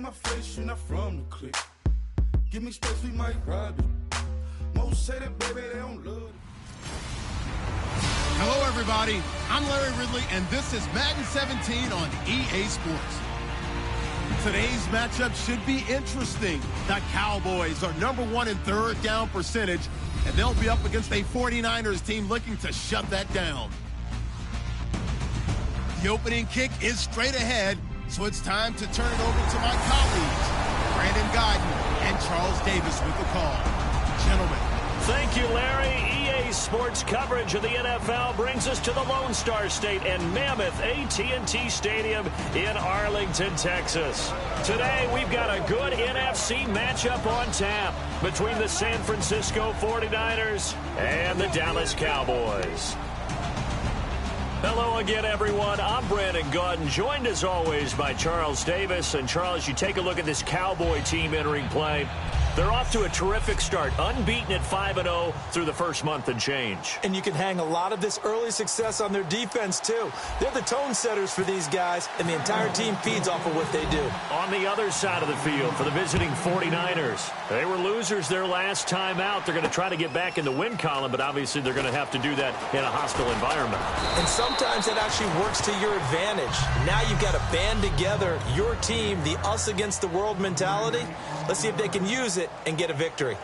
my face, you're not from the clique. Give me space, we might rob it. Most say that, baby, they don't love it. Hello, everybody. I'm Larry Ridley, and this is Madden 17 on EA Sports. Today's matchup should be interesting. The Cowboys are #1 in third down percentage, and they'll be up against a 49ers team looking to shut that down. The opening kick is straight ahead, so it's time to turn it over to my colleagues, Brandon Godden and Charles Davis with the call. Gentlemen. Thank you, Larry. EA Sports coverage of the NFL brings us to the Lone Star State and mammoth AT&T Stadium in Arlington, Texas. Today, we've got a good NFC matchup on tap between the San Francisco 49ers and the Dallas Cowboys. Hello again, everyone. I'm Brandon Gaudin, joined as always by Charles Davis. And Charles, you take a look at this Cowboy team entering play. They're off to a terrific start, unbeaten at 5-0 through the first month and change. And you can hang a lot of this early success on their defense, too. They're the tone setters for these guys, and the entire team feeds off of what they do. On the other side of the field for the visiting 49ers, they were losers their last time out. They're going to try to get back in the win column, but obviously they're going to have to do that in a hostile environment. And sometimes that actually works to your advantage. Now you've got to band together your team, the us against the world mentality. Let's see if they can use it and get a victory.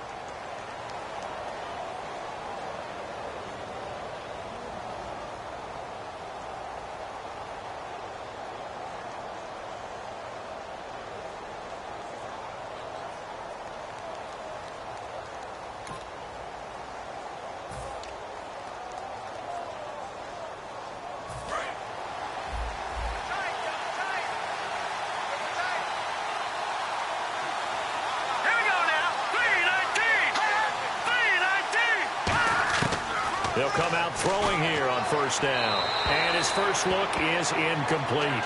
They'll come out throwing here on first down. And his first look is incomplete.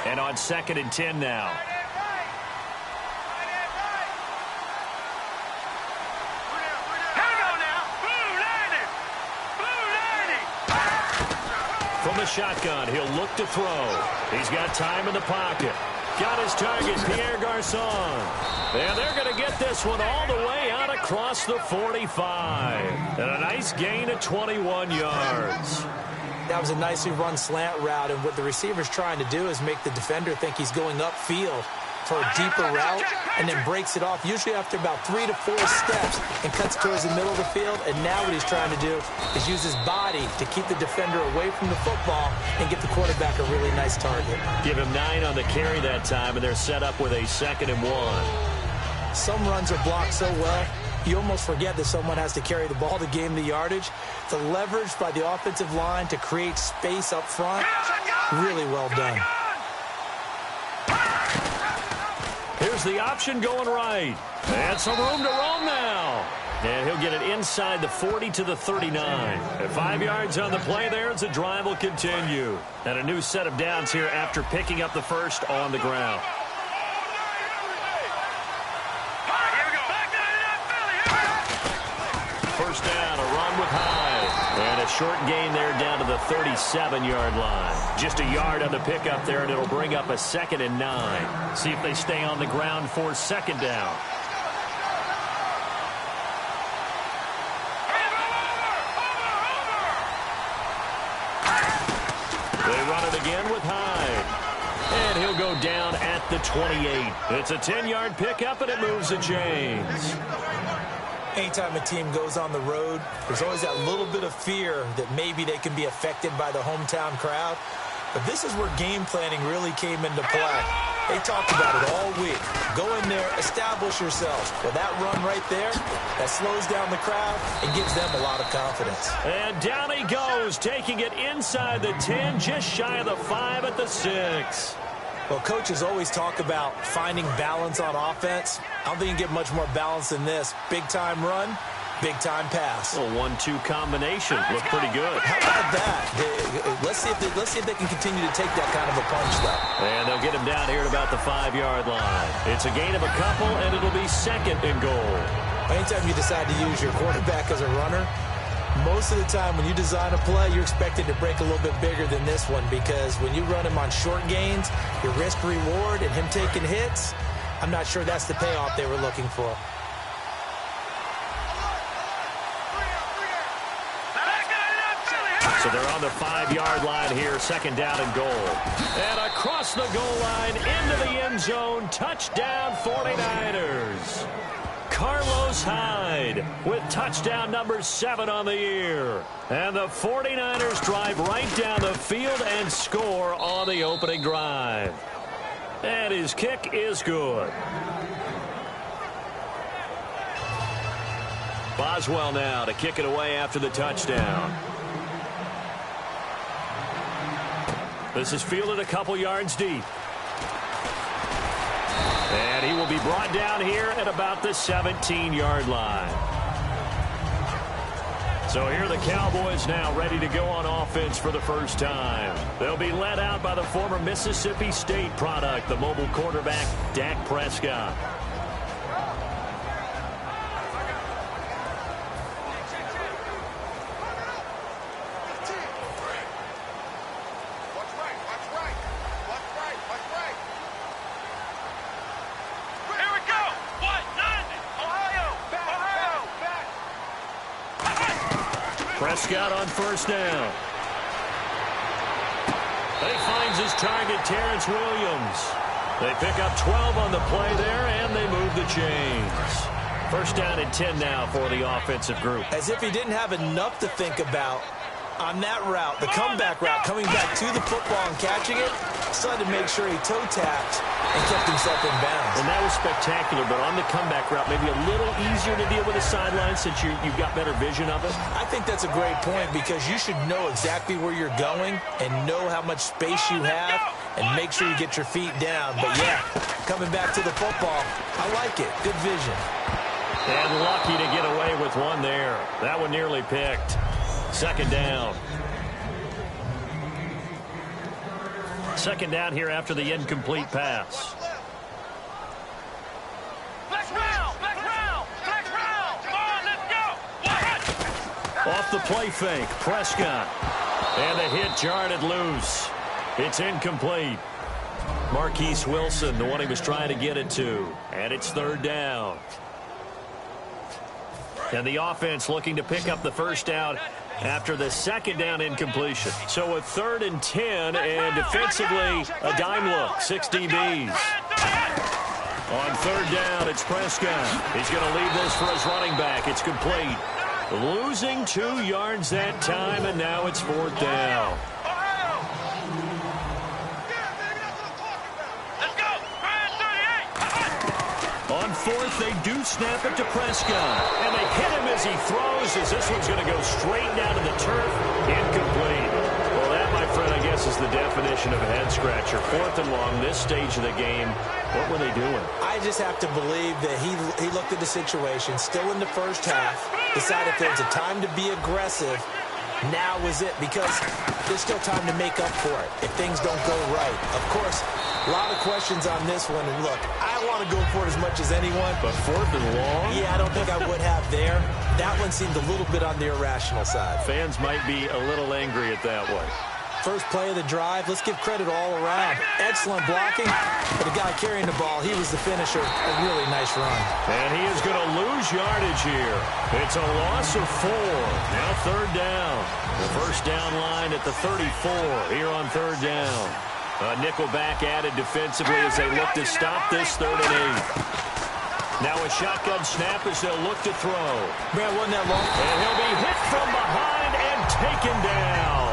And on 2nd and 10 now. From the shotgun, he'll look to throw. He's got time in the pocket. Got his target, Pierre Garçon. And they're going to get this one all the way out across the 45. And a nice gain of 21 yards. That was a nicely run slant route, and what the receiver's trying to do is make the defender think he's going upfield for a deeper route, and then breaks it off, usually after about 3 to 4 steps, and cuts towards the middle of the field. And now what he's trying to do is use his body to keep the defender away from the football and get the quarterback a really nice target. Give him 9 on the carry that time, and they're set up with a 2nd and 1. Some runs are blocked so well, you almost forget that someone has to carry the ball to gain the yardage. The leverage by the offensive line to create space up front, really well done. Here's the option going right. And some room to roam now. And he'll get it inside the 40 to the 39. At 5 yards on the play there as the drive will continue. And a new set of downs here after picking up the first on the ground. First down, a run with Hyde. And a short gain there down to the 37-yard line. Just a yard on the pickup there, and it'll bring up a 2nd and 9. See if they stay on the ground for 2nd down. They run it again with Hyde. And he'll go down at the 28. It's a 10-yard pickup, and it moves the chains. Anytime a team goes on the road, there's always that little bit of fear that maybe they can be affected by the hometown crowd. But this is where game planning really came into play. They talked about it all week. Go in there, establish yourselves. Well, that run right there, that slows down the crowd and gives them a lot of confidence. And down he goes, taking it inside the 10, just shy of the 5 at the 6. Well, coaches always talk about finding balance on offense. I don't think you can get much more balance than this. Big-time run, big-time pass. A 1-2 combination. Looked pretty good. How about that? Let's see if they can continue to take that kind of a punch, though. And they'll get him down here at about the 5-yard line. It's a gain of a couple, and it'll be 2nd and goal. Anytime you decide to use your quarterback as a runner, Most of the time when you design a play, you're expected to break a little bit bigger than this one, because when you run him on short gains, your risk reward and him taking hits, I'm not sure that's the payoff they were looking for. So they're on the 5-yard line here, second down and goal. And across the goal line, into the end zone, touchdown 49ers. Carlos Hyde with touchdown number 7 on the year. And the 49ers drive right down the field and score on the opening drive. And his kick is good. Boswell now to kick it away after the touchdown. This is fielded a couple yards deep. And he will be brought down here at about the 17-yard line. So here are the Cowboys now ready to go on offense for the first time. They'll be led out by the former Mississippi State product, the mobile quarterback, Dak Prescott. Prescott on first down. He finds his target, Terrence Williams. They pick up 12 on the play there, and they move the chains. First down and 10 now for the offensive group. As if he didn't have enough to think about on that route, the comeback route, coming back to the football and catching it, decided to make sure he toe tapped and kept himself in bounds. And that was spectacular, but on the comeback route, maybe a little easier to deal with the sideline since you've got better vision of it. I think that's a great point, because you should know exactly where you're going and know how much space you have and make sure you get your feet down. But yeah, coming back to the football, I like it. Good vision. And lucky to get away with one there. That one nearly picked. Second down. Second down here after the incomplete pass. Off the play fake, Prescott. And the hit jarred it loose. It's incomplete. Marquise Wilson, the one he was trying to get it to. And it's third down. And the offense looking to pick up the first down after the second down incompletion. So a 3rd and 10, and defensively a dime look, 6 DBs. On third down, it's Prescott. He's going to leave this for his running back. It's complete. Losing 2 yards that time, and now it's 4th down. On 4th, they do snap it to Prescott. And they hit him as he throws, as this one's going to go straight down to the turf. Incomplete. Well, that, my friend, I guess is the definition of a head-scratcher. 4th and long, this stage of the game. What were they doing? I just have to believe that he looked at the situation, still in the first half, decided if there's a time to be aggressive, now is it, because there's still time to make up for it if things don't go right. Of course, a lot of questions on this one, and look, I want to go for it as much as anyone. But 4th and long? Yeah, I don't think I would have there. That one seemed a little bit on the irrational side. Fans might be a little angry at that one. First play of the drive, let's give credit all around. Excellent blocking, but the guy carrying the ball, he was the finisher. A really nice run. And he is going to lose yardage here. It's a loss of 4. Now third down. The first down line at the 34 here on third down. A nickel back added defensively as they look to stop this 3rd and 8. Now a shotgun snap as they'll look to throw. Man, wasn't that long? And he'll be hit from behind and taken down.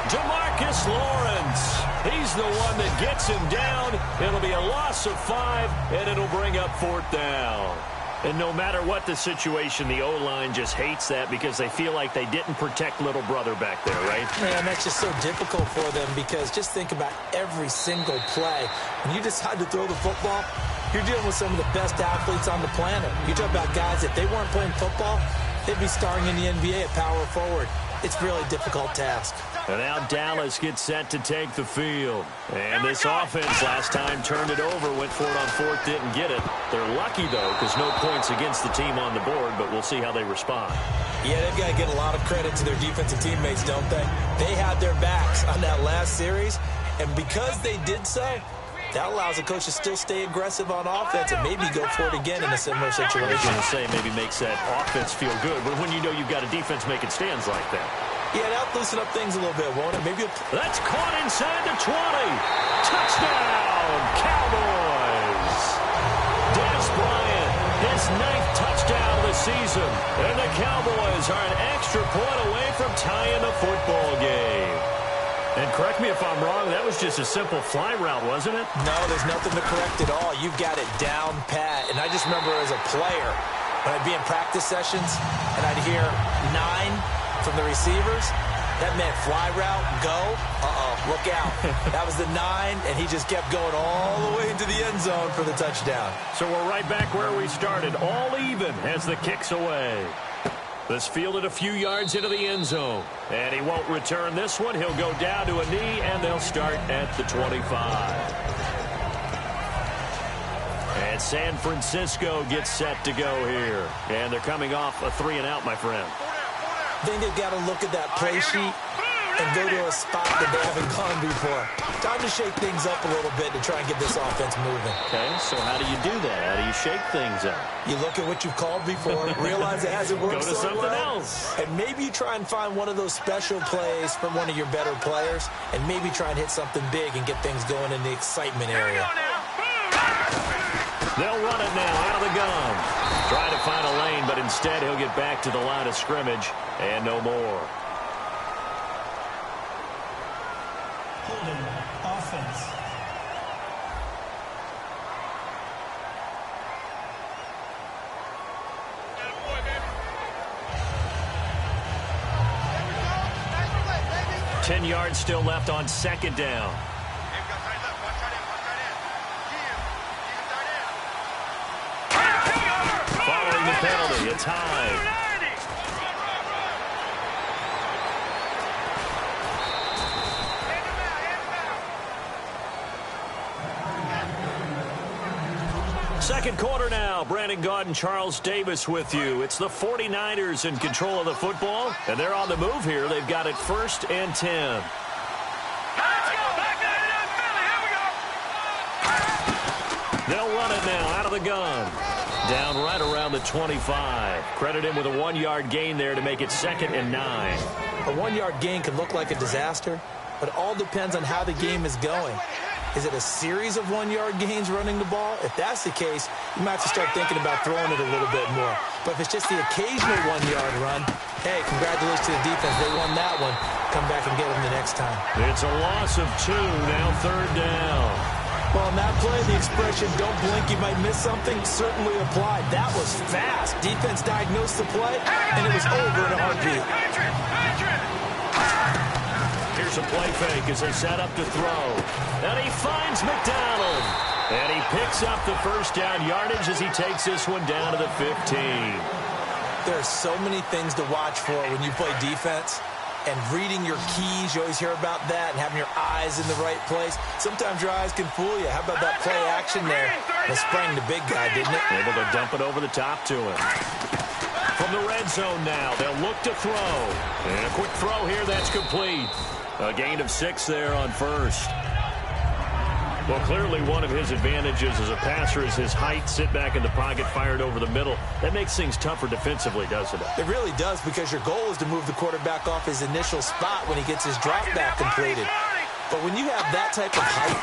DeMarcus Lawrence. He's the one that gets him down. It'll be a loss of 5, and it'll bring up 4th down. And no matter what the situation, the O-line just hates that because they feel like they didn't protect little brother back there, right? Man, that's just so difficult for them, because just think about every single play. When you decide to throw the football, you're dealing with some of the best athletes on the planet. You talk about guys, if they weren't playing football, they'd be starring in the NBA at power forward. It's a really difficult task. And now Dallas gets set to take the field. And this offense last time turned it over, went for it on 4th, didn't get it. They're lucky, though, because no points against the team on the board, but we'll see how they respond. Yeah, they've got to get a lot of credit to their defensive teammates, don't they? They had their backs on that last series, and because they did so, that allows the coach to still stay aggressive on offense and maybe go for it again in a similar situation. I was going to say maybe makes that offense feel good, but when you know you've got a defense making stands like that. Yeah, that'll loosen up things a little bit, won't it? Maybe that's caught inside the 20. Touchdown, Cowboys. Des Bryant, his 9th touchdown of the season. And the Cowboys are an extra point away from tying the football game. And correct me if I'm wrong, that was just a simple fly route, wasn't it? No, there's nothing to correct at all. You've got it down pat. And I just remember as a player, when I'd be in practice sessions and I'd hear 9 from the receivers, that meant fly route, go, look out. That was the 9, and he just kept going all the way into the end zone for the touchdown. So we're right back where we started, all even as the kick's away. This fielded a few yards into the end zone, and he won't return this one. He'll go down to a knee, and they'll start at the 25. And San Francisco gets set to go here, and they're coming off a 3-and-out, my friend. I think they've got to look at that play sheet and go to a spot that they haven't gone before. Time to shake things up a little bit to try and get this offense moving. Okay, so how do you do that? How do you shake things up? You look at what you've called before, realize it hasn't worked so well. Go to something else. And maybe try and find one of those special plays from one of your better players, and maybe try and hit something big and get things going in the excitement area. They'll run it now out of the gun. Try to find a lane, but instead he'll get back to the line of scrimmage and no more. Holding offense. Nice 10 yards still left on 2nd down. Following the penalty, it's high. Second quarter now. Brandon Gaudin, Charles Davis with you. It's the 49ers in control of the football, and they're on the move here. They've got it 1st and 10. They'll run it now out of the gun. Down right around the 25. Credit him with a 1-yard gain there to make it 2nd and 9. A 1-yard gain can look like a disaster, but it all depends on how the game is going. Is it a series of 1-yard gains running the ball? If that's the case, you might have to start thinking about throwing it a little bit more. But if it's just the occasional 1-yard run, hey, congratulations to the defense. They won that one. Come back and get them the next time. It's a loss of 2, now 3rd down. Well, on that play, the expression, don't blink, you might miss something, certainly applied. That was fast. Defense diagnosed the play, and it was over in a heartbeat. Here's a play fake as they set up to throw. And he finds McDonald. And he picks up the 1st down yardage as he takes this one down to the 15. There are so many things to watch for when you play defense. And reading your keys, you always hear about that, and having your eyes in the right place. Sometimes your eyes can fool you. How about that play action there? That sprang the big guy, didn't it? Able to dump it over the top to him. From the red zone now, they'll look to throw. And a quick throw here, that's complete. A gain of 6 there on 1st. Well, clearly one of his advantages as a passer is his height, sit back in the pocket, fired over the middle. That makes things tougher defensively, doesn't it? It really does, because your goal is to move the quarterback off his initial spot when he gets his drop back completed. But when you have that type of height,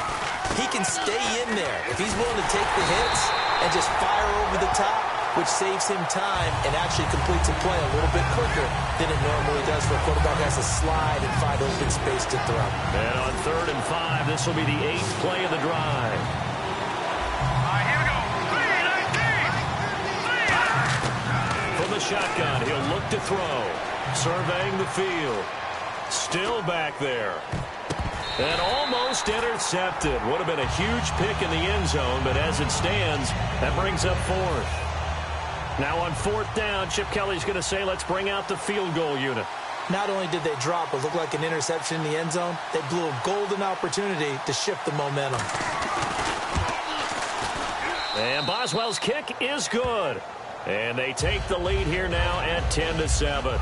he can stay in there. If he's willing to take the hits and just fire over the top, which saves him time and actually completes a play a little bit quicker than it normally does for a quarterback who has to slide and find open space to throw. And on 3rd and 5, this will be the 8th play of the drive. All right, here we go. 3, 19, 3. From the shotgun, he'll look to throw. Surveying the field. Still back there. And almost intercepted. Would have been a huge pick in the end zone, but as it stands, that brings up 4th. Now on 4th down, Chip Kelly's going to say, let's bring out the field goal unit. Not only did they drop what looked like an interception in the end zone, they blew a golden opportunity to shift the momentum. And Boswell's kick is good. And they take the lead here now at 10-7.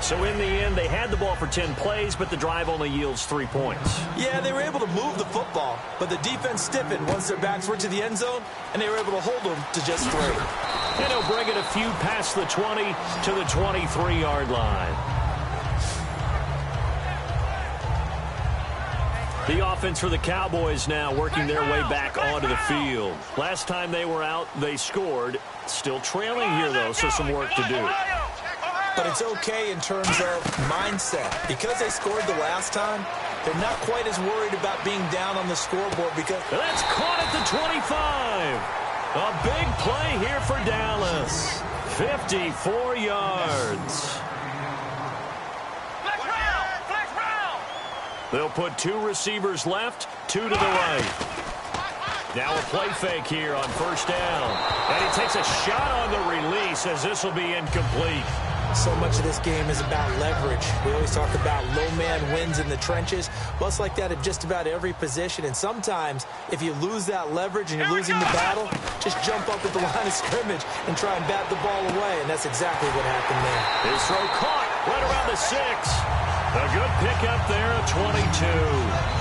So in the end, they had the ball for 10 plays, but the drive only yields 3 points. Yeah, they were able to move the football, but the defense stiffened once their backs were to the end zone, and they were able to hold them to just 3. And he'll bring it a few past the 20 to the 23-yard line. The offense for the Cowboys now working their way back onto the field. Last time they were out, they scored. Still trailing here, though, so some work to do. But it's okay in terms of mindset. Because they scored the last time, they're not quite as worried about being down on the scoreboard because... That's caught at the 25. A big play here for Dallas. 54 yards. They'll put 2 receivers left, 2 to the right. Now a play fake here on first down. And he takes a shot on the release as this will be incomplete. So much of this game is about leverage. We always talk about low man wins in the trenches. Well, it's like that at just about every position. And sometimes, if you lose that leverage and you're losing the battle, just jump up at the line of scrimmage and try and bat the ball away. And that's exactly what happened there. His throw caught right around the 6. A good pickup there at 22.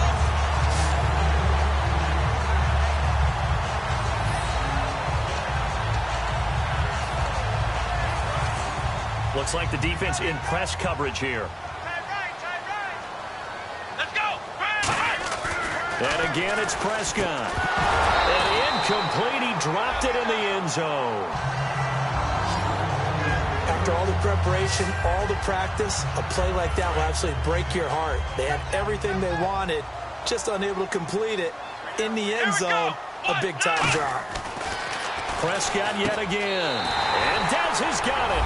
Looks like the defense in press coverage here. Let's go. And again, it's Prescott. And incomplete. He dropped it in the end zone. After all the preparation, all the practice, a play like that will absolutely break your heart. They had everything they wanted, just unable to complete it. In the end zone, a big-time drop. Prescott yet again. And Dez has got it.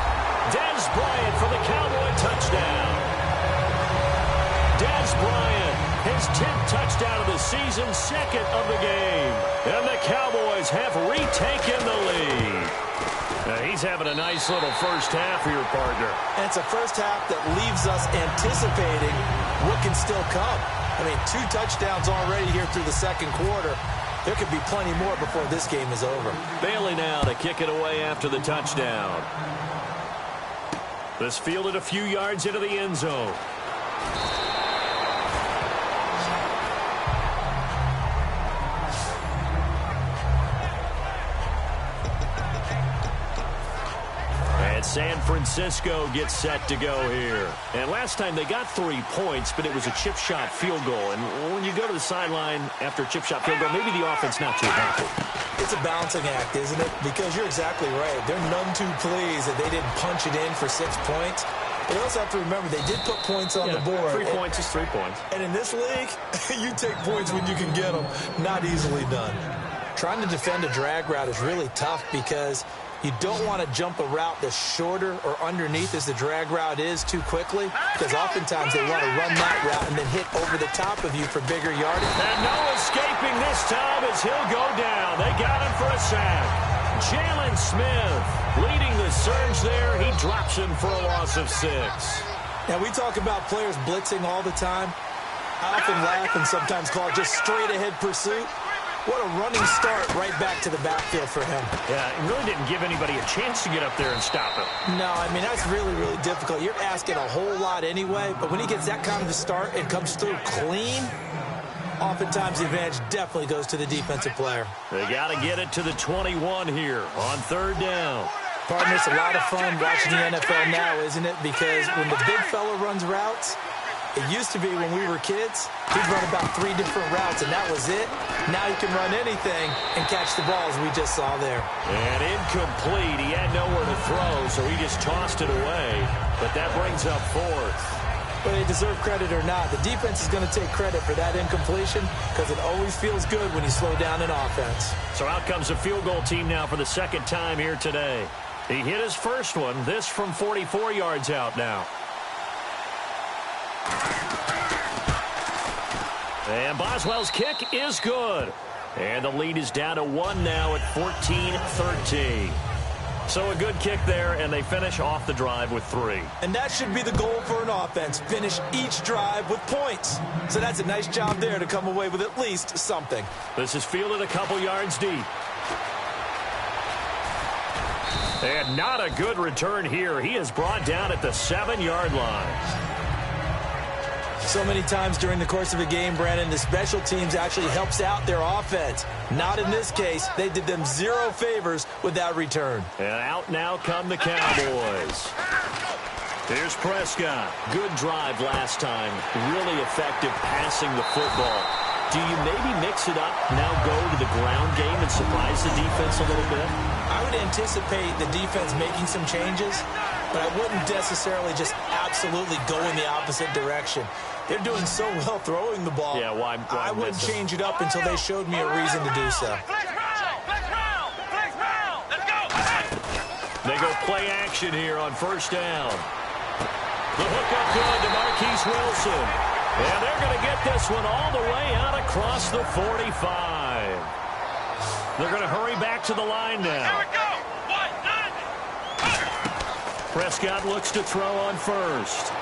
Dez Bryant for the Cowboy touchdown. Dez Bryant, his 10th touchdown of the season, 2nd of the game. And the Cowboys have retaken the lead. Now he's having a nice little first half here, partner. And it's a first half that leaves us anticipating what can still come. I mean, 2 touchdowns already here through the second quarter. There could be plenty more before this game is over. Bailey now to kick it away after the touchdown. This fielded a few yards into the end zone. And San Francisco gets set to go here. And last time they got 3 points, but it was a chip shot field goal. And when you go to the sideline after a chip shot field goal, maybe the offense not too happy. It's a balancing act, isn't it? Because you're exactly right. They're none too pleased that they didn't punch it in for 6 points. But you also have to remember, they did put points on the board. 3 points is 3 points. And in this league, you take points when you can get them. Not easily done. Trying to defend a drag route is really tough because you don't want to jump a route that's shorter or underneath as the drag route is too quickly, because oftentimes they want to run that route and then hit over the top of you for bigger yardage. And no escaping this time as he'll go down. They got him for a sack. Jalen Smith leading the surge there. He drops him for a loss of 6. Now, we talk about players blitzing all the time. I often laugh and sometimes call it just straight-ahead pursuit. What a running start right back to the backfield for him. Yeah, it really didn't give anybody a chance to get up there and stop him. No, I mean, that's really, really difficult. You're asking a whole lot anyway, but when he gets that kind of a start and comes through clean, oftentimes the advantage definitely goes to the defensive player. They got to get it to the 21 here on 3rd down. Partner, it's a lot of fun watching the NFL now, isn't it? Because when the big fella runs routes, it used to be when we were kids, he'd run about 3 different routes, and that was it. Now he can run anything and catch the balls we just saw there. And incomplete. He had nowhere to throw, so he just tossed it away. But that brings up 4th. Whether they deserve credit or not, the defense is going to take credit for that incompletion because it always feels good when you slow down an offense. So out comes the field goal team now for the 2nd time here today. He hit his first one, this from 44 yards out now. And Boswell's kick is good. And the lead is down to 1 now at 14-13. So a good kick there, and they finish off the drive with 3. And that should be the goal for an offense, finish each drive with points. So that's a nice job there to come away with at least something. This is fielded a couple yards deep. And not a good return here. He is brought down at the 7-yard line. So many times during the course of a game, Brandon, the special teams actually helps out their offense. Not in this case. They did them zero favors with that return. And out now come the Cowboys. Here's Prescott. Good drive last time. Really effective passing the football. Do you maybe mix it up, now go to the ground game and surprise the defense a little bit? I would anticipate the defense making some changes, but I wouldn't necessarily just absolutely go in the opposite direction. They're doing so well throwing the ball. Yeah, why I wouldn't change it up until they showed me a reason to do so. They go play action here on first down. The hookup good to Marquise Wilson. And they're going to get this one all the way out across the 45. They're going to hurry back to the line now. Prescott looks to throw on first.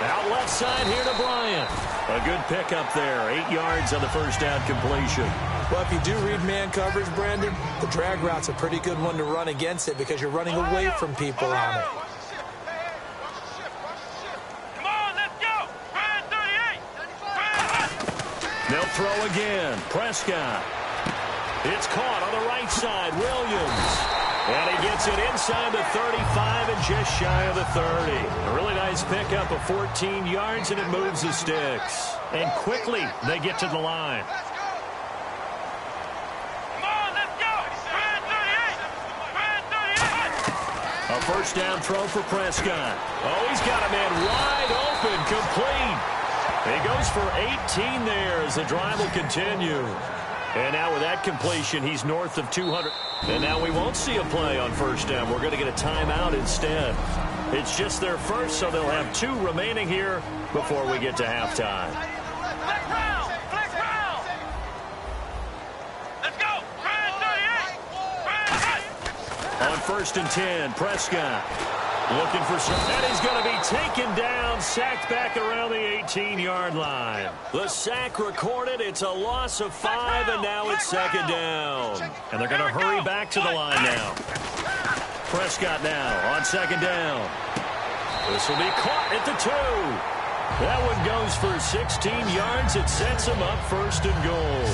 Out left side here to Bryant. A good pickup there. 8 yards on the first down completion. Well, if you do read man coverage, Brandon, the drag route's a pretty good one to run against it because you're running away from people on it. They'll throw again. Prescott. It's caught on the right side. Williams. And he gets it inside the 35 and just shy of the 30. A really nice pickup of 14 yards, and it moves the sticks. And quickly, they get to the line. A first down throw for Prescott. Oh, he's got a man wide open, complete. He goes for 18 there as the drive will continue. And now with that completion, he's north of 200. And now we won't see a play on first down. We're going to get a timeout instead. It's just their first, so they'll have 2 remaining here before we get to halftime. Let's go. On first and 10, Prescott looking for some. And he's going to be taken down, sacked back around the 18-yard line. The sack recorded. It's a loss of 5, and now it's second down. And they're going to hurry back to the line now. Prescott now on second down. This will be caught at the 2. That one goes for 16 yards. It sets him up first and goal.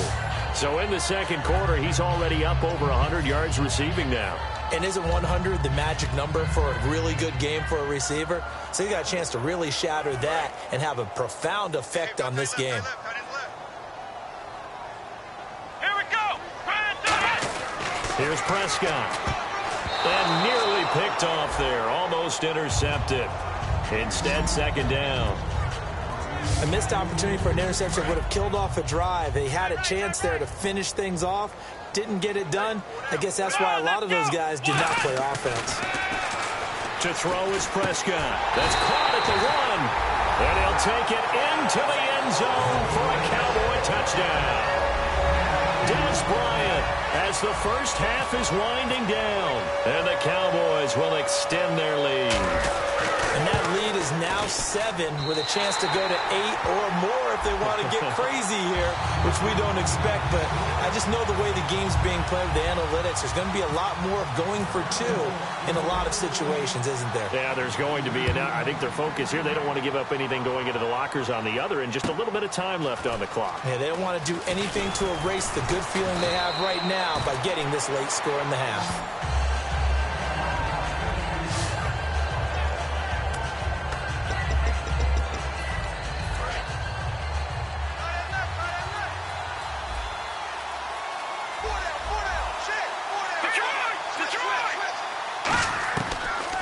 So in the second quarter, he's already up over 100 yards receiving now. And isn't 100 the magic number for a really good game for a receiver? So you got a chance to really shatter that and have a profound effect on this game. Here we go. Here's Prescott. And nearly picked off there. Almost intercepted. Instead, second down. A missed opportunity for an interception would have killed off a drive. They had a chance there to finish things off. Didn't get it done. I guess that's why a lot of those guys did not play offense. To throw is Prescott. That's caught at the 1. And he'll take it into the end zone for a Cowboy touchdown. Des Bryant as the first half is winding down. And the Cowboys will extend their lead. And that lead is now 7 with a chance to go to 8 or more if they want to get crazy here, which we don't expect. But I just know the way the game's being played with the analytics, there's going to be a lot more of going for 2 in a lot of situations, isn't there? Yeah, there's going to be. And I think their focus here, they don't want to give up anything going into the lockers on the other, and just a little bit of time left on the clock. Yeah, they don't want to do anything to erase the good feeling they have right now by getting this late score in the half.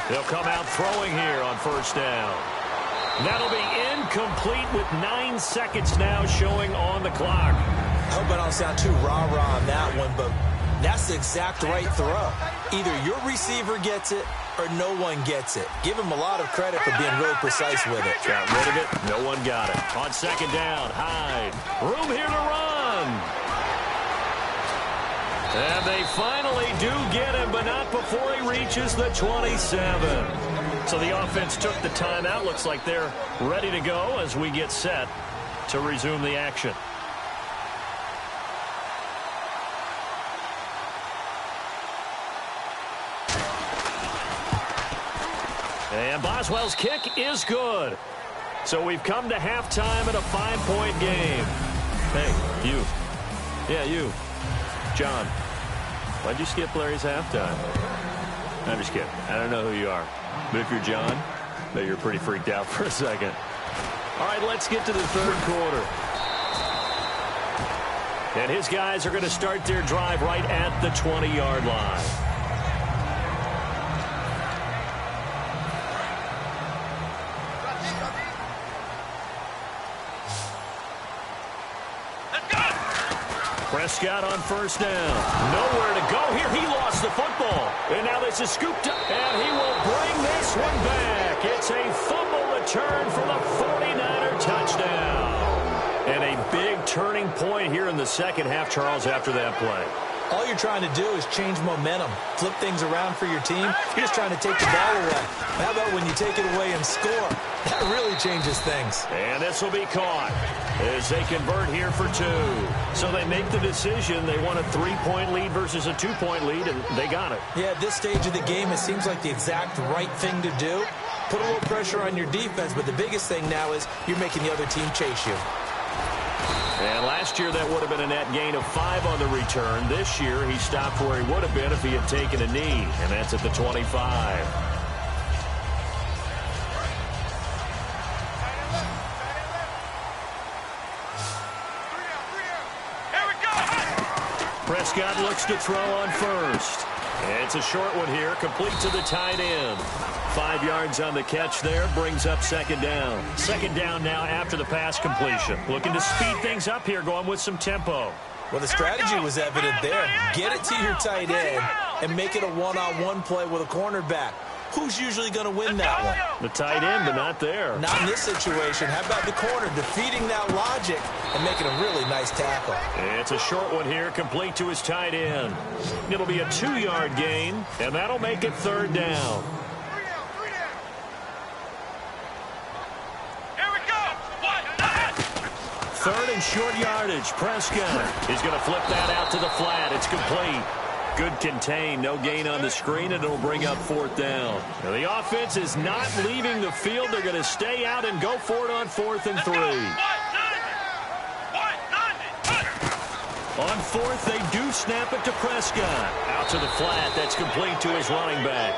They'll come out throwing here on first down. That'll be incomplete with 9 seconds now showing on the clock. I hope I don't sound too rah-rah on that one, but that's the exact right throw. Either your receiver gets it or no one gets it. Give him a lot of credit for being really precise with it. Got rid of it. No one got it. On second down, Hyde. Room here to run. And they finally do get him, but not before he reaches the 27. So the offense took the timeout. Looks like they're ready to go as we get set to resume the action. And Boswell's kick is good. So we've come to halftime in a 5-point game. Hey, you. Yeah, you. John. Why'd you skip Larry's halftime? I'm just kidding. I don't know who you are. But if you're John, I bet you're pretty freaked out for a second. All right, let's get to the third quarter. And his guys are going to start their drive right at the 20-yard line. Prescott on first down. Nowhere to go here. He lost the football. And now this is scooped up. And he will bring this one back. It's a fumble return for the 49er touchdown. And a big turning point here in the second half, Charles, after that play. All you're trying to do is change momentum, flip things around for your team. You're just trying to take the ball away. How about when you take it away and score? That really changes things. And this will be caught as they convert here for 2. So they make the decision. They want a 3-point lead versus a 2-point lead, and they got it. Yeah, at this stage of the game, it seems like the exact right thing to do. Put a little pressure on your defense, but the biggest thing now is you're making the other team chase you. And last year, that would have been a net gain of 5 on the return. This year, he stopped where he would have been if he had taken a knee, and that's at the 25. Prescott looks to throw on first. And it's a short one here, complete to the tight end. 5 yards on the catch there, brings up second down. Second down now after the pass completion. Looking to speed things up here, going with some tempo. Well, the strategy was evident there. Get it to your tight end and make it a one-on-one play with a cornerback. Who's usually going to win that one? The tight end, but not there. Not in this situation. How about the corner defeating that logic and making a really nice tackle? It's a short one here, complete to his tight end. It'll be a 2-yard gain, and that'll make it third down. Here we go. Third and short yardage. Prescott is going to flip that out to the flat. It's complete. Good contain, no gain on the screen, and it'll bring up fourth down. Now, the offense is not leaving the field. They're going to stay out and go for it on 4th and 3. On 4th, they do snap it to Prescott. Out to the flat. That's complete to his running back.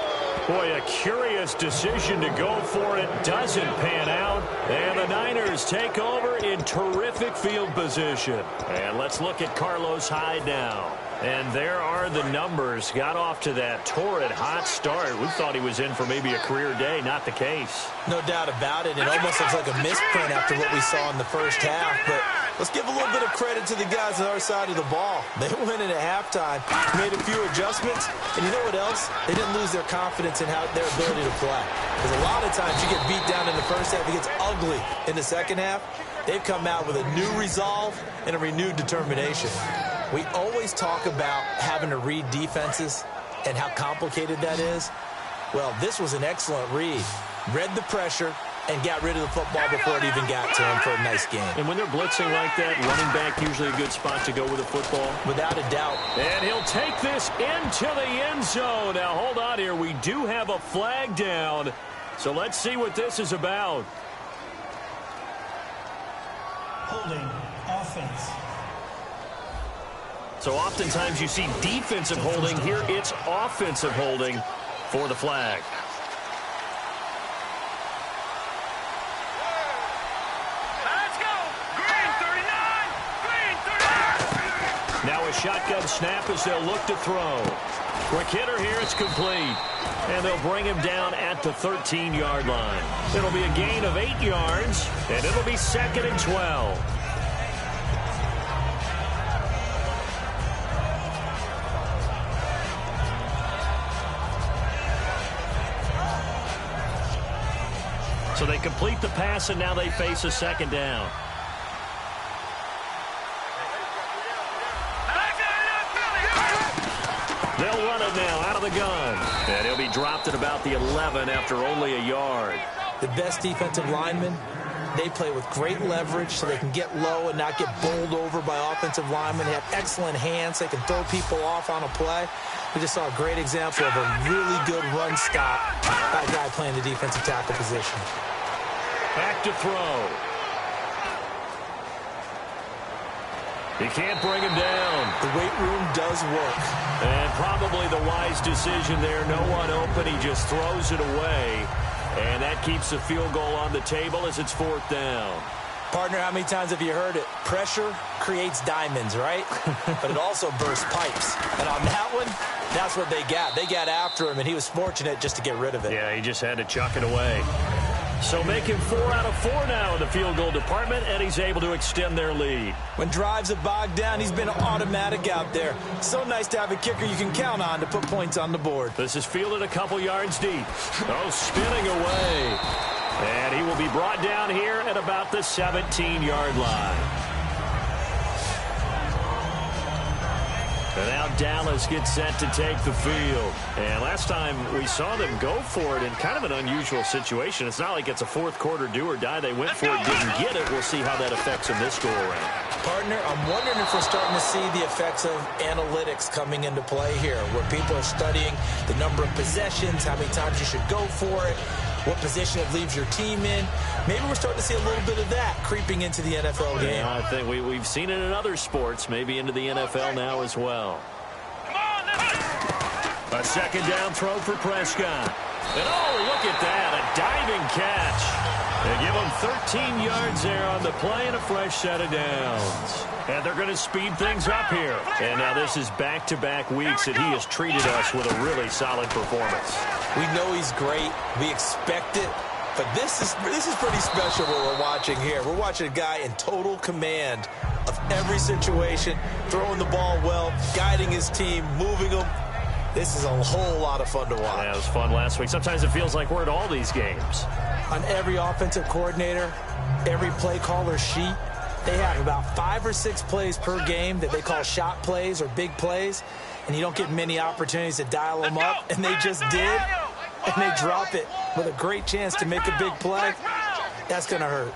Boy, a curious decision to go for it. Doesn't pan out. And the Niners take over in terrific field position. And let's look at Carlos Hyde now. And there are the numbers. Got off to that torrid hot start. We thought he was in for maybe a career day. Not the case. No doubt about it. It almost looks like a misprint after what we saw in the first half. But let's give a little bit of credit to the guys on our side of the ball. They went in at halftime, made a few adjustments. And you know what else? They didn't lose their confidence in their ability to play. Because a lot of times you get beat down in the first half. It gets ugly in the second half. They've come out with a new resolve and a renewed determination. We always talk about having to read defenses and how complicated that is. Well, this was an excellent read. Read the pressure and got rid of the football before it even got to him for a nice game. And when they're blitzing like that, running back usually a good spot to go with the football. Without a doubt. And he'll take this into the end zone. Now, hold on here. We do have a flag down. So let's see what this is about. Holding offense. So oftentimes you see defensive holding. Here it's offensive holding for the flag. Let's go. Green 39. Green 39. Now a shotgun snap as they'll look to throw. Quick hitter here. It's complete. And they'll bring him down at the 13-yard line. It'll be a gain of 8 yards, and it'll be 2nd and 12. So they complete the pass, and now they face a second down. They'll run it now out of the gun. And he'll be dropped at about the 11 after only a yard. The best defensive lineman They play with great leverage so they can get low and not get bowled over by offensive linemen. They have excellent hands. They can throw people off on a play. We just saw a great example of a really good run stop by a guy playing the defensive tackle position. Back to throw. He can't bring him down. The weight room does work. And probably the wise decision there. No one open. He just throws it away. And that keeps the field goal on the table as it's 4th down. Partner, how many times have you heard it? Pressure creates diamonds, right? But it also bursts pipes. And on that one, that's what they got. They got after him, and he was fortunate just to get rid of it. Yeah, he just had to chuck it away. So making 4 out of 4 now in the field goal department, and he's able to extend their lead. When drives have bogged down, he's been automatic out there. So nice to have a kicker you can count on to put points on the board. This is fielded a couple yards deep. Oh, spinning away. And he will be brought down here at about the 17-yard line. And now Dallas gets set to take the field. And last time we saw them go for it in kind of an unusual situation. It's not like it's a fourth quarter do or die. They went for it, didn't get it. We'll see how that affects them this go-around. Partner, I'm wondering if we're starting to see the effects of analytics coming into play here, where people are studying the number of possessions, how many times you should go for it, what position it leaves your team in. Maybe we're starting to see a little bit of that creeping into the NFL game. Yeah, I think we've seen it in other sports, maybe into the NFL now as well. A second down throw for Prescott. And oh, look at that, a diving catch. They give him 13 yards there on the play and a fresh set of downs. And they're going to speed things up here. And now this is back-to-back weeks that he has treated us with a really solid performance. We know he's great. We expect it. But this is pretty special what we're watching here. We're watching a guy in total command of every situation, throwing the ball well, guiding his team, moving them. This is a whole lot of fun to watch. Yeah, it was fun last week. Sometimes it feels like we're at all these games. On every offensive coordinator, every play caller sheet, they have about 5 or 6 plays per game that they call shot plays or big plays, and you don't get many opportunities to dial them up, and they just did, and they drop it with a great chance to make a big play. That's going to hurt.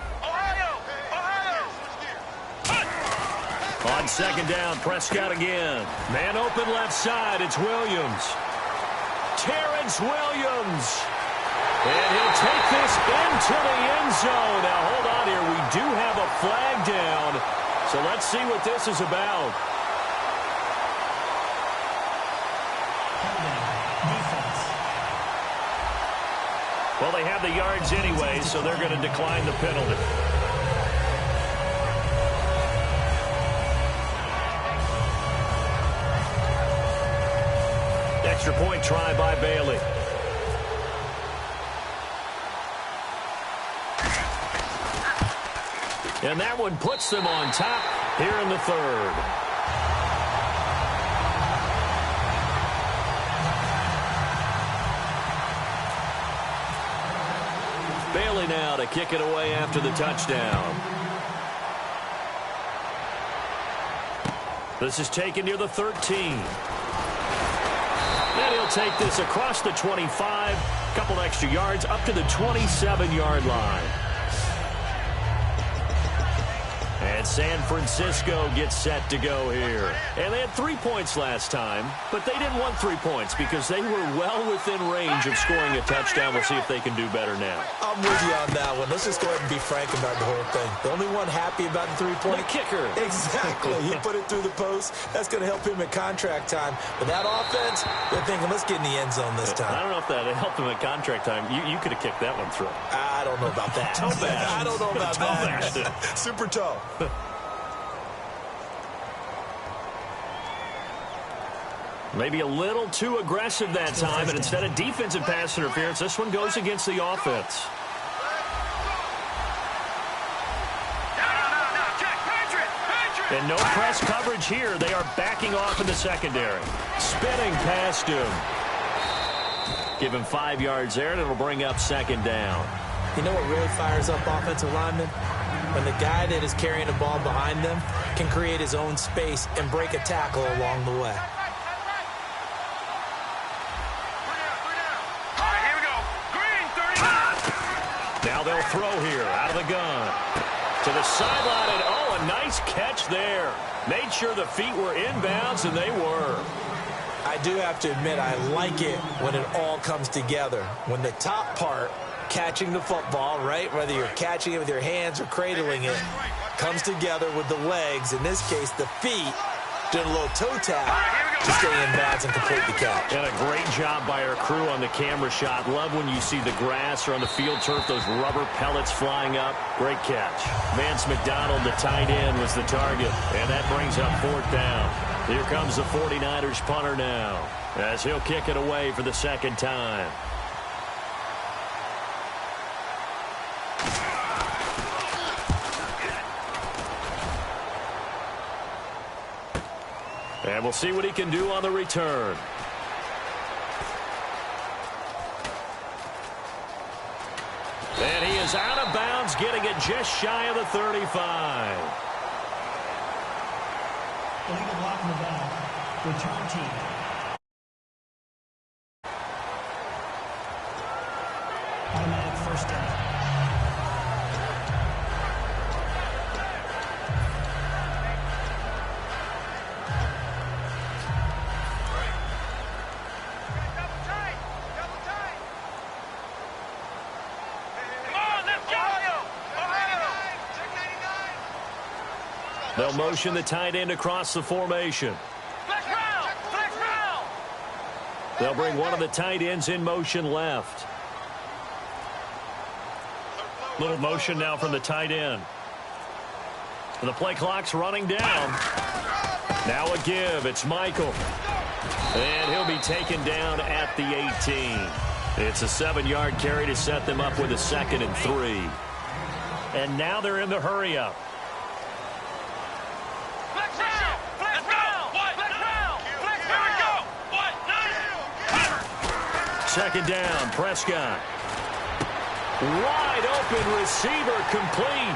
On second down, Prescott again. Man open left side, it's Williams. Terrence Williams. And he'll take this into the end zone. Now, hold on here. We do have a flag down. So let's see what this is about. Well, they have the yards anyway, so they're going to decline the penalty. Extra point try by Bailey. And that one puts them on top here in the third. Bailey now to kick it away after the touchdown. This is taken near the 13. And he'll take this across the 25, a couple extra yards up to the 27-yard line. And San Francisco gets set to go here. And they had 3 points last time, but they didn't want 3 points because they were well within range of scoring a touchdown. We'll see if they can do better now. I'm with you on that one. Let's just go ahead and be frank about the whole thing. The only one happy about the 3-point. The kicker. Exactly. He put it through the post. That's going to help him at contract time. But that offense, they're thinking, let's get in the end zone this time. I don't know if that helped him at contract time. You could have kicked that one through. I don't know about that. Toe bash. I don't know about Toe that. bash. Super toe. Maybe a little too aggressive that time, and instead of defensive pass interference, this one goes against the offense. And no press coverage here. They are backing off in the secondary. Spinning past him. Give him 5 yards there, and it'll bring up second down. You know what really fires up offensive linemen? When the guy that is carrying the ball behind them can create his own space and break a tackle along the way. Now they'll They'll throw here out of the gun. To the sideline, and oh, a nice catch there. Made sure the feet were inbounds, and they were. I do have to admit, I like it when it all comes together. When the top part, catching the football, right, whether you're catching it with your hands or cradling it, comes together with the legs, in this case the feet, did a little toe tap to stay in bounds and complete the catch. And a great job by our crew on the camera shot. Love when you see the grass or on the field turf, those rubber pellets flying up. Great catch. Vance McDonald, the tight end, was the target. And that brings up 4th down. Here comes the 49ers punter now, as he'll kick it away for the 2nd time. And we'll see what he can do on the return. And he is out of bounds, getting it just shy of the 35. Illegal block in the back. Return team. Automatic 1st down. They'll motion the tight end across the formation. They'll bring one of the tight ends in motion left. Little motion now from the tight end. And the play clock's running down. Now a give. It's Michael. And he'll be taken down at the 18. It's a 7-yard carry to set them up with a 2nd and 3. And now they're in the hurry-up. Second down, Prescott. Wide open receiver, complete.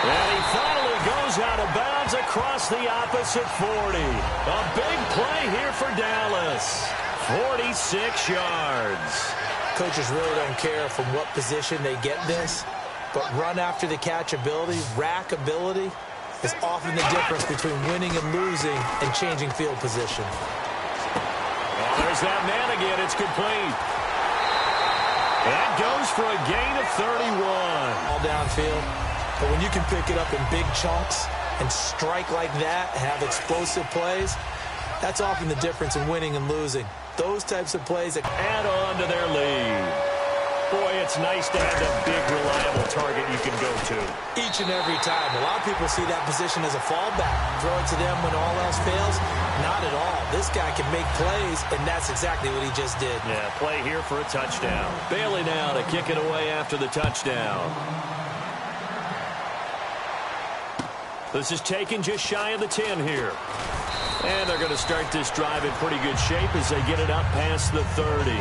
And he finally goes out of bounds across the opposite 40. A big play here for Dallas. 46 yards. Coaches really don't care from what position they get this, but run after the catch ability, rack ability, is often the difference between winning and losing and changing field position. There's that man again. It's complete. That goes for a gain of 31. All downfield. But when you can pick it up in big chunks and strike like that, have explosive plays, that's often the difference in winning and losing. Those types of plays that add on to their lead. Boy, it's nice to have that big, reliable target you can go to. Each and every time. A lot of people see that position as a fallback. Throw it to them when all else fails. Not at all. This guy can make plays, and that's exactly what he just did. Yeah, play here for a touchdown. Bailey now to kick it away after the touchdown. This is taken just shy of the 10 here. And they're going to start this drive in pretty good shape as they get it up past the 30.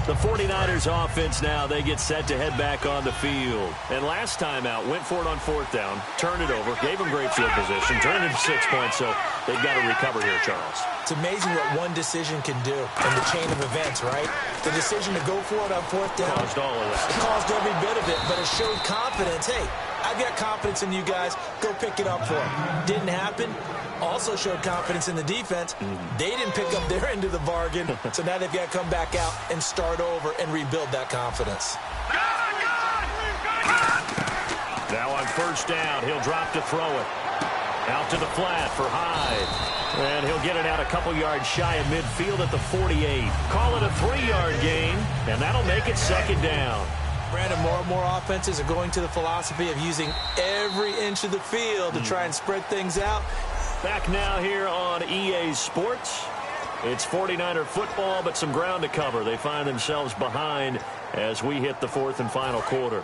The 49ers offense now, they get set to head back on the field. And last time out, went for it on 4th down, turned it over, gave them great field position, turned it 6 points, so they've got to recover here, Charles. It's amazing what one decision can do in the chain of events, right? The decision to go for it on 4th down caused all of this. It caused every bit of it, but it showed confidence. Hey, I've got confidence in you guys. Go pick it up for them. Didn't happen. Also showed confidence in the defense. They didn't pick up their end of the bargain, so now they've got to come back out and start over and rebuild that confidence. Now on 1st down, he'll drop to throw it. Out to the flat for Hyde. And he'll get it out a couple yards shy of midfield at the 48. Call it a 3-yard gain, and that'll make it 2nd down. Brandon, more and more offenses are going to the philosophy of using every inch of the field to try and spread things out. Back now here on EA Sports. It's 49er football, but some ground to cover. They find themselves behind as we hit the 4th and final quarter.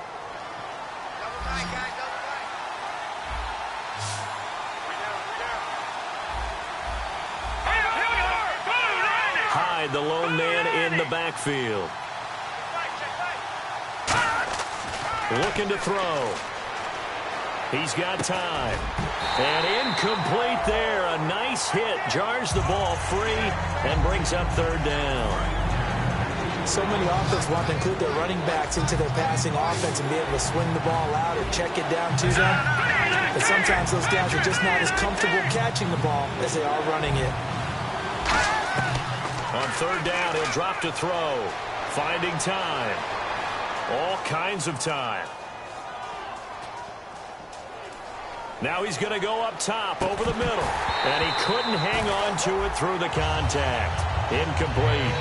Hyde, the lone man in the backfield. Looking to throw. He's got time. And incomplete there. A nice hit. Jars the ball free and brings up 3rd down. So many offenses want to include their running backs into their passing offense and be able to swing the ball out or check it down to them. But sometimes those guys are just not as comfortable catching the ball as they are running it. On third down, he'll drop to throw. Finding time. All kinds of time. Now he's going to go up top over the middle. And he couldn't hang on to it through the contact. Incomplete.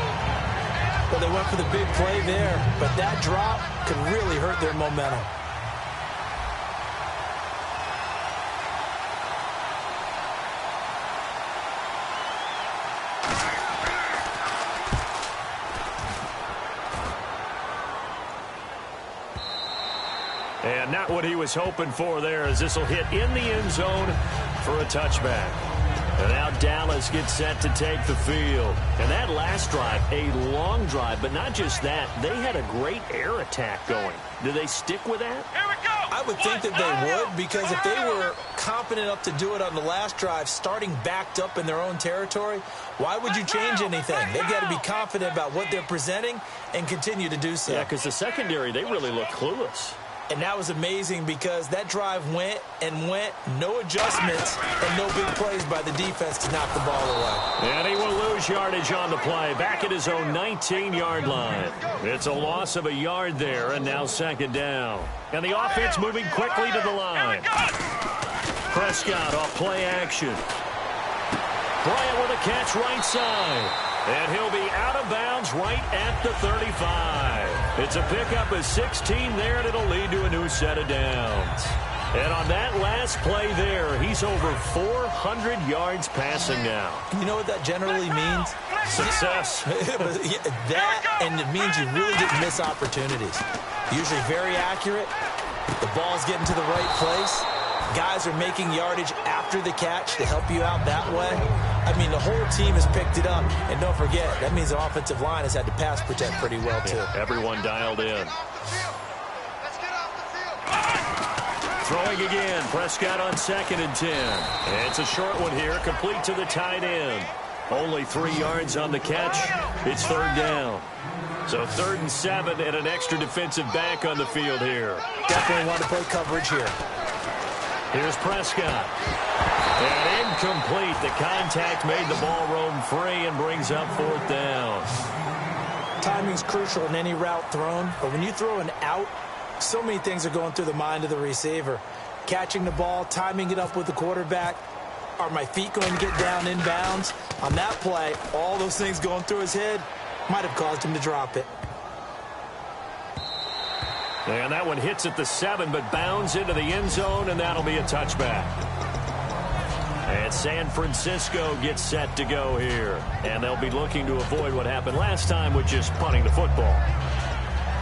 Well, they went for the big play there, but that drop could really hurt their momentum. And not what he was hoping for there, as this will hit in the end zone for a touchback. And now Dallas gets set to take the field. And that last drive, a long drive, but not just that. They had a great air attack going. Do they stick with that? Here we go. I would think that they would, because if they were confident enough to do it on the last drive, starting backed up in their own territory, why would you change anything? They've got to be confident about what they're presenting and continue to do so. Yeah, because the secondary, they really look clueless. And that was amazing because that drive went and went, no adjustments, and no big plays by the defense to knock the ball away. And he will lose yardage on the play, back at his own 19-yard line. It's a loss of a yard there, and now second down. And the offense moving quickly to the line. Prescott off play action. Bryant with a catch right side. And he'll be out of bounds right at the 35. It's a pickup of 16 there, and it'll lead to a new set of downs. And on that last play there, he's over 400 yards passing now. You know what that generally means? Success. That, and it means you really didn't miss opportunities. Usually very accurate. The ball's getting to the right place. Guys are making yardage after the catch to help you out that way. I mean, the whole team has picked it up. And don't forget, that means the offensive line has had to pass protect pretty well, too. Yeah, everyone dialed in. Throwing again, Prescott on 2nd and 10. And it's a short one here, complete to the tight end. Only 3 yards on the catch. It's third down. So 3rd and 7 and an extra defensive back on the field here. Definitely want to play coverage here. Here's Prescott. And incomplete. The contact made the ball roam free and brings up 4th down. Timing's crucial in any route thrown, but when you throw an out, so many things are going through the mind of the receiver. Catching the ball, timing it up with the quarterback. Are my feet going to get down in bounds? On that play, all those things going through his head might have caused him to drop it. And that one hits at the 7, but bounds into the end zone, and that'll be a touchback. And San Francisco gets set to go here. And they'll be looking to avoid what happened last time with just punting the football.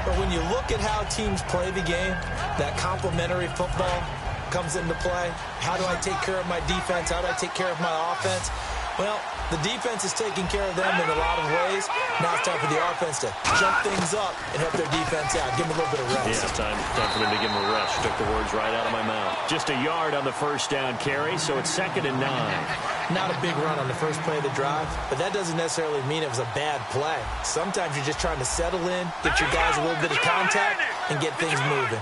But when you look at how teams play the game, that complementary football comes into play. How do I take care of my defense? How do I take care of my offense? Well, the defense is taking care of them in a lot of ways. Now it's time for the offense to jump things up and help their defense out. Give them a little bit of rest. Yeah, time for them to give them a rest. Took the words right out of my mouth. Just a yard on the first down carry, so it's 2nd and 9. Not a big run on the first play of the drive, but that doesn't necessarily mean it was a bad play. Sometimes you're just trying to settle in, get your guys a little bit of contact, and get things moving.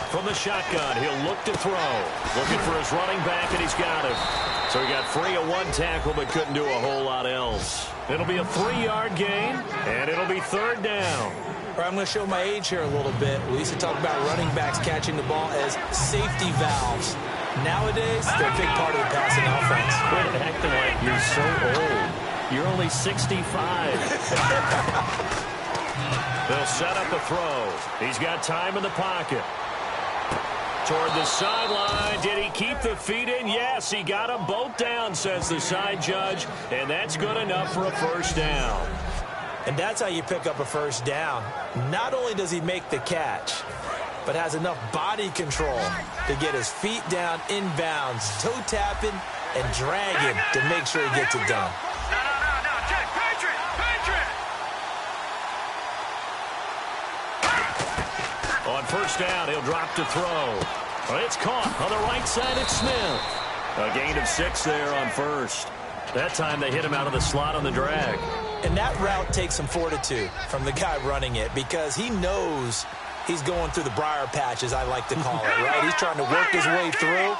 From the shotgun, he'll look to throw. Looking for his running back, and he's got him. So he got free of 1 tackle, but couldn't do a whole lot else. It'll be a 3-yard gain, and it'll be 3rd down. I'm going to show my age here a little bit. We used to talk about running backs catching the ball as safety valves. Nowadays, they're a big part of the passing offense. Quit acting like you're so old. You're only 65. They'll set up a throw. He's got time in the pocket. Toward the sideline. Did he keep the feet in? Yes, he got them both down, says the side judge. And that's good enough for a first down. And that's how you pick up a first down. Not only does he make the catch, but has enough body control to get his feet down inbounds, toe tapping and dragging to make sure he gets it done. No, Jake, Patriot! On first down, he'll drop to throw. Well, it's caught on the right side. It's Smith. A gain of 6 there on first. That time they hit him out of the slot on the drag. And that route takes some fortitude from the guy running it because he knows he's going through the briar patch, as I like to call it, right? He's trying to work his way through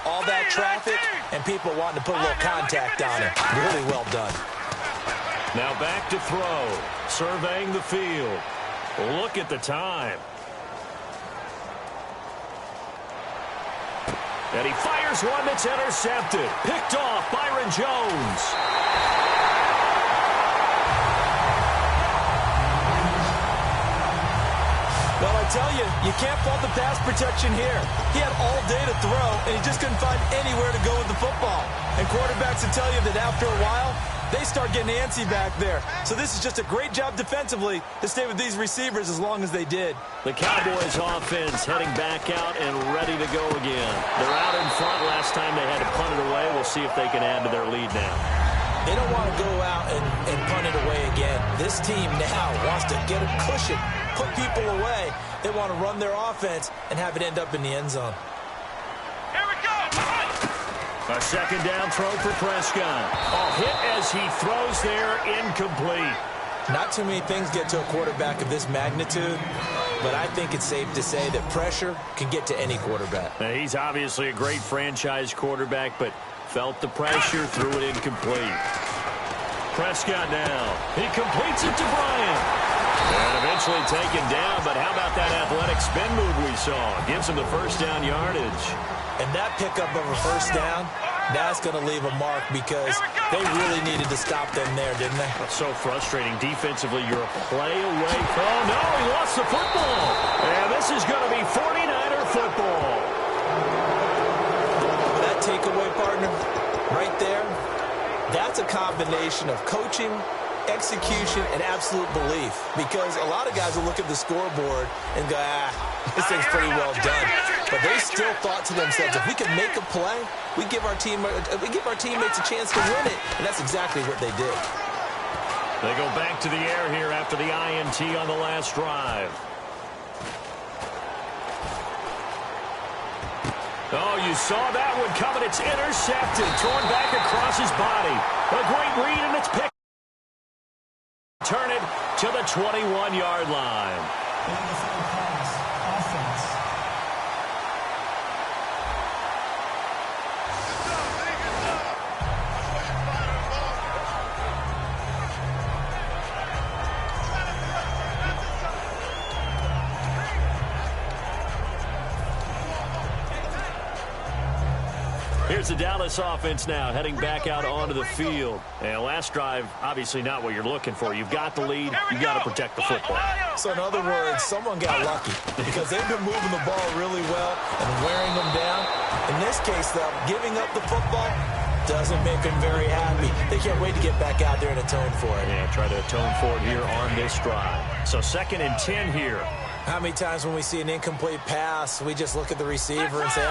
all that traffic and people wanting to put a little contact on him. Really well done. Now back to throw. Surveying the field. Look at the time. And he fires one that's intercepted. Picked off Byron Jones. Well, I tell you, you can't fault the pass protection here. He had all day to throw, and he just couldn't find anywhere to go with the football. And quarterbacks will tell you that after a while, they start getting antsy back there. So this is just a great job defensively to stay with these receivers as long as they did. The Cowboys offense heading back out and ready to go again. They're out in front. Last time they had to punt it away. We'll see if they can add to their lead now. They don't want to go out and punt it away again. This team now wants to get a cushion, put people away. They want to run their offense and have it end up in the end zone. Here we go. A second down throw for Prescott. A hit as he throws there, incomplete. Not too many things get to a quarterback of this magnitude, but I think it's safe to say that pressure can get to any quarterback. Now, he's obviously a great franchise quarterback, but felt the pressure, threw it incomplete. Prescott now. He completes it to Bryant. And eventually taken down, but how about that athletic spin move we saw? Gives him the first down yardage. And that pickup of a first down, that's going to leave a mark because they really needed to stop them there, didn't they? That's so frustrating. Defensively, you're a play away. Oh, no, he lost the football. And this is going to be 49er football. That takeaway, partner, right there, that's a combination of coaching, execution, and absolute belief. Because a lot of guys will look at the scoreboard and go, this thing's pretty well done. But they still thought to themselves, if we can make a play, we give our teammates a chance to win it. And that's exactly what they did. They go back to the air here after the INT on the last drive. Oh, you saw that one coming. It's intercepted. Thrown back across his body. A great read, and it's picked. Turn it to the 21-yard line. Pass, offense. Here's the Dallas offense now, heading back out onto the field. And last drive, obviously not what you're looking for. You've got the lead. You've got to protect the football. So in other words, someone got lucky because they've been moving the ball really well and wearing them down. In this case, though, giving up the football doesn't make them very happy. They can't wait to get back out there and atone for it. Yeah, try to atone for it here on this drive. So 2nd and 10 here. How many times when we see an incomplete pass, we just look at the receiver and say,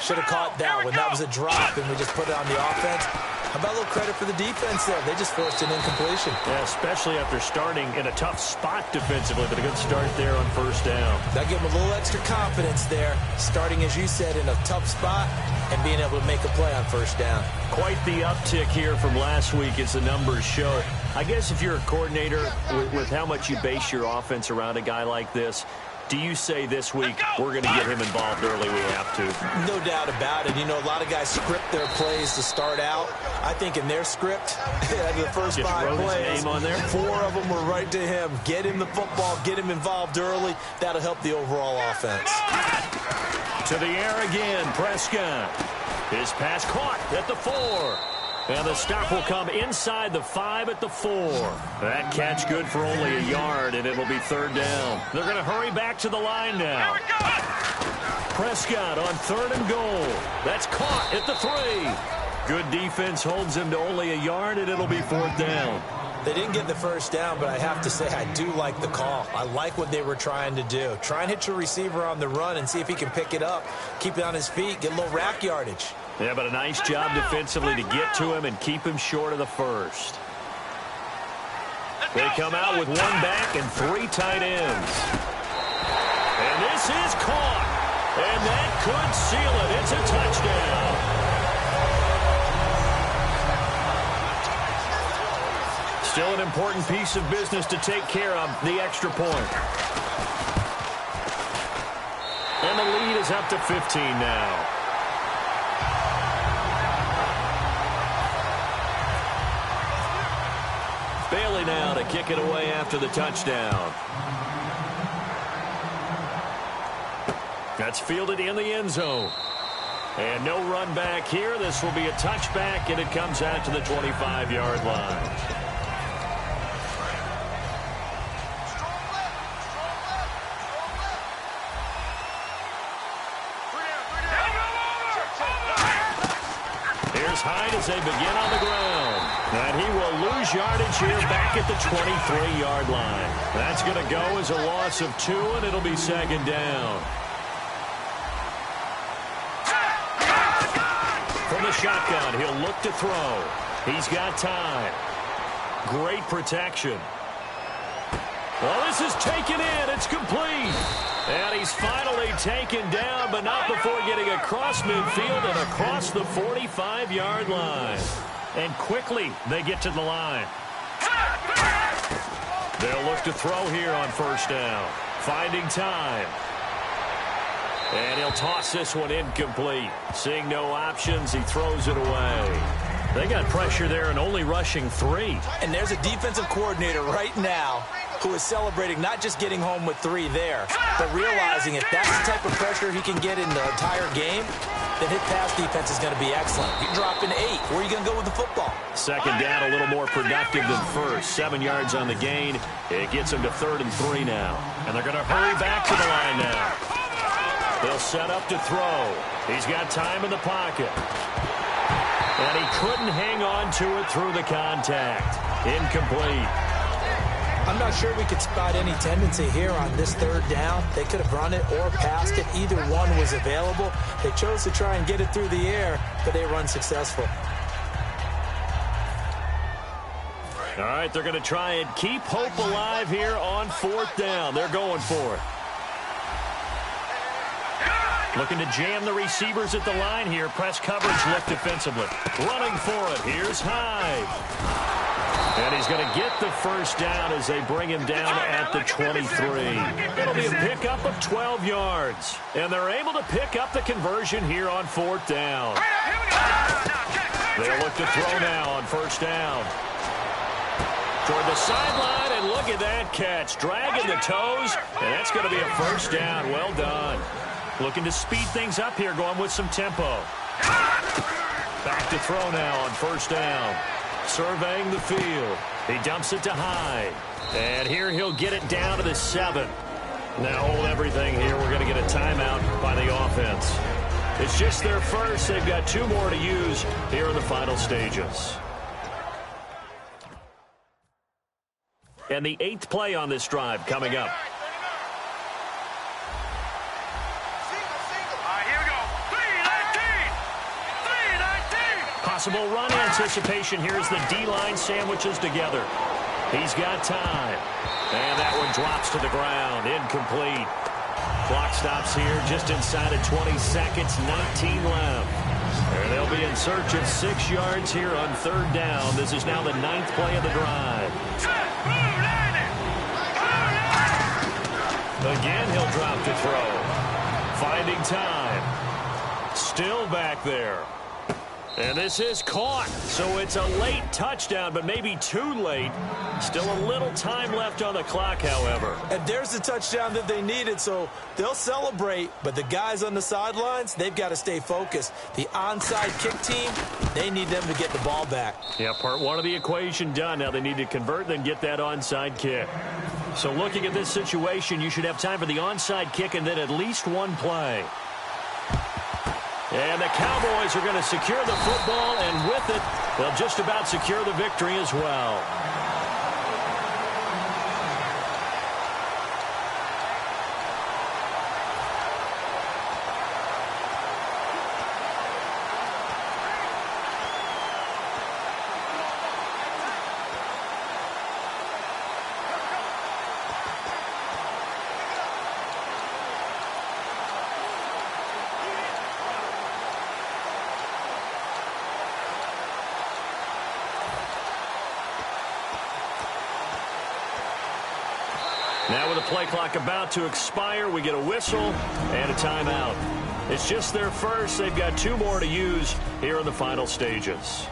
should have caught that one. That was a drop, and we just put it on the offense. How about a little credit for the defense there? They just forced an incompletion. Yeah, especially after starting in a tough spot defensively, but a good start there on first down. That gave them a little extra confidence there, starting, as you said, in a tough spot and being able to make a play on first down. Quite the uptick here from last week as the numbers show. I guess if you're a coordinator with how much you base your offense around a guy like this, do you say this week we're going to get him involved early? We have to. No doubt about it. You know, a lot of guys script their plays to start out. I think in their script, the first Just 5 wrote his plays, name on there. 4 of them were right to him. Get him the football, get him involved early. That'll help the overall offense. To the air again, Prescott. His pass caught at the 4. And the stop will come inside the 5 at the 4. That catch good for only a yard, and it'll be 3rd down. They're going to hurry back to the line now. Prescott on 3rd and goal. That's caught at the 3. Good defense holds him to only a yard, and it'll be 4th down. They didn't get the first down, but I have to say I do like the call. I like what they were trying to do. Try and hit your receiver on the run and see if he can pick it up, keep it on his feet, get a little rack yardage. Yeah, but a nice job defensively to get to him and keep him short of the first. They come out with 1 back and 3 tight ends. And this is caught. And that could seal it. It's a touchdown. Still an important piece of business to take care of, the extra point. And the lead is up to 15 now. Bailey now to kick it away after the touchdown. That's fielded in the end zone. And no run back here. This will be a touchback, and it comes out to the 25-yard line. Here's Hyde as they begin on the ground. And he will lose yardage here back at the 23-yard line. That's going to go as a loss of 2, and it'll be second down. From the shotgun, he'll look to throw. He's got time. Great protection. Well, this is taken in. It's complete. And he's finally taken down, but not before getting across midfield and across the 45-yard line. And quickly, they get to the line. They'll look to throw here on first down. Finding time. And he'll toss this one incomplete. Seeing no options, he throws it away. They got pressure there and only rushing 3. And there's a defensive coordinator right now who is celebrating not just getting home with 3 there, but realizing if that's the type of pressure he can get in the entire game, then his pass defense is going to be excellent. You drop in 8. Where are you going to go with the football? Second down, a little more productive than first. 7 yards on the gain. It gets him to 3rd and 3 now. And they're going to hurry back to the line now. They'll set up to throw. He's got time in the pocket. And he couldn't hang on to it through the contact. Incomplete. I'm not sure we could spot any tendency here on this 3rd down. They could have run it or passed it. Either one was available. They chose to try and get it through the air, but they were unsuccessful. All right, they're going to try and keep hope alive here on 4th down. They're going for it. Looking to jam the receivers at the line here. Press coverage look defensively. Running for it. Here's Hyde. And he's going to get the first down as they bring him down at the 23. It'll be a pickup of 12 yards. And they're able to pick up the conversion here on 4th down. They'll look to throw now on first down. Toward the sideline, and look at that catch. Dragging the toes, and that's going to be a first down. Well done. Looking to speed things up here, going with some tempo. Back to throw now on first down. Surveying the field. He dumps it to Hyde. And here he'll get it down to the 7. Now hold everything here. We're going to get a timeout by the offense. It's just their first. They've got 2 more to use here in the final stages. And the 8th play on this drive coming up. Possible run anticipation here as the D-line sandwiches together. He's got time. And that one drops to the ground. Incomplete. Clock stops here just inside of 20 seconds. 19 left. And they'll be in search of 6 yards here on 3rd down. This is now the 9th play of the drive. Again, he'll drop to throw. Finding time. Still back there. And this is caught. So it's a late touchdown, but maybe too late. Still a little time left on the clock, however. And there's the touchdown that they needed, so they'll celebrate. But the guys on the sidelines, they've got to stay focused. The onside kick team, they need them to get the ball back. Yeah, part 1 of the equation done. Now they need to convert, then get that onside kick. So looking at this situation, you should have time for the onside kick and then at least 1 play. And the Cowboys are going to secure the football, and with it, they'll just about secure the victory as well. play clock about to expire. We get a whistle and a timeout. It's just their first. They've got 2 more to use here in the final stages.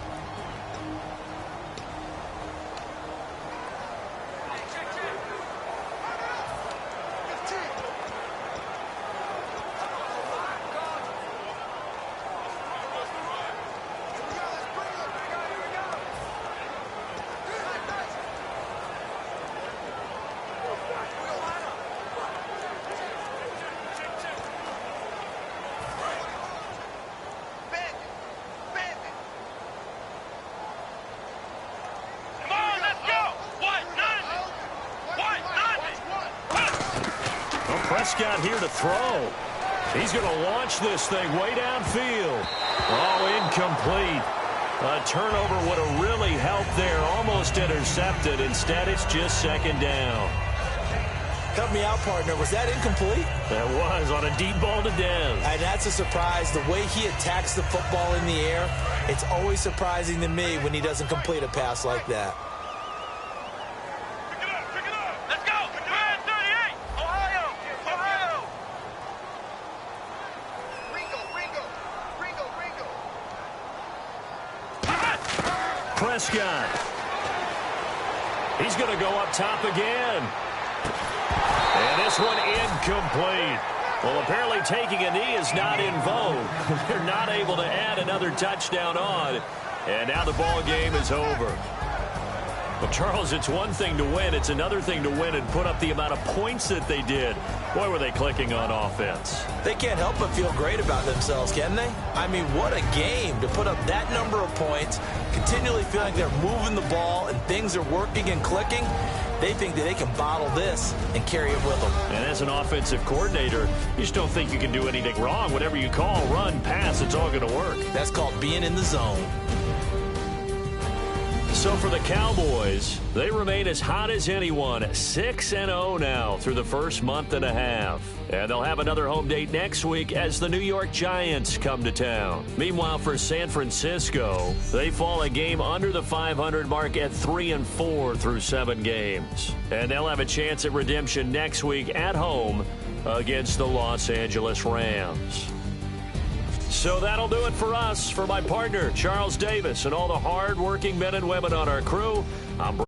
Prescott here to throw. He's going to launch this thing way downfield. Oh, incomplete. A turnover would have really helped there. Almost intercepted. Instead, it's just second down. Help me out, partner. Was that incomplete? That was on a deep ball to Dez. And that's a surprise. The way he attacks the football in the air, it's always surprising to me when he doesn't complete a pass like that. Prescott. He's going to go up top again. And this one incomplete. Well, apparently taking a knee is not in vogue. They're not able to add another touchdown on. And now the ball game is over. Well, Charles, it's one thing to win. It's another thing to win and put up the amount of points that they did. Boy, were they clicking on offense. They can't help but feel great about themselves, can they? I mean, what a game to put up that number of points, continually feeling like they're moving the ball and things are working and clicking. They think that they can bottle this and carry it with them. And as an offensive coordinator, you just don't think you can do anything wrong. Whatever you call, run, pass, it's all going to work. That's called being in the zone. So for the Cowboys, they remain as hot as anyone, 6-0 now through the first month and a half. And they'll have another home date next week as the New York Giants come to town. Meanwhile, for San Francisco, they fall a game under the 500 mark at 3-4 through 7 games. And they'll have a chance at redemption next week at home against the Los Angeles Rams. So that'll do it for us. For my partner, Charles Davis, and all the hard-working men and women on our crew, I'm Brad.